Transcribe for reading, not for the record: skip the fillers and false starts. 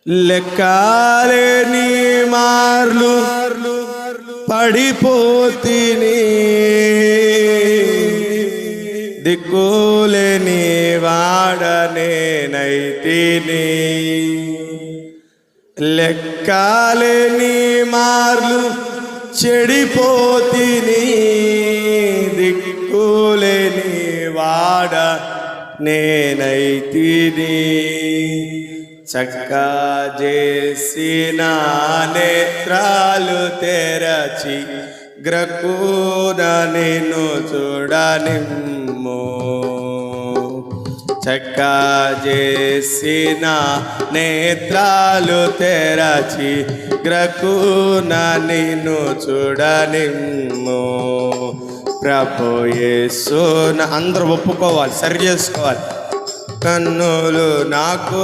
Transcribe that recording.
లెక్కలేని మార్లు పడిపోతిని, దిక్కులేని వాడనేనైతిని. లెక్కలేని మార్లు చెడిపోతిని, దిక్కులేని వాడ నేనైతిని. చక్కా చేసిన నేత్రాలు తెరచి గ్రక్కున నిన్ను చూడనిమ్ము. చక్కా చేసిన నేత్రాలు తెరచి గ్రక్కున నిన్ను చూడనిమ్ము. ప్రభు యేసున అందరూ ఒప్పుకోవాలి, సరి చేసుకోవాలి. కన్నులు నాకు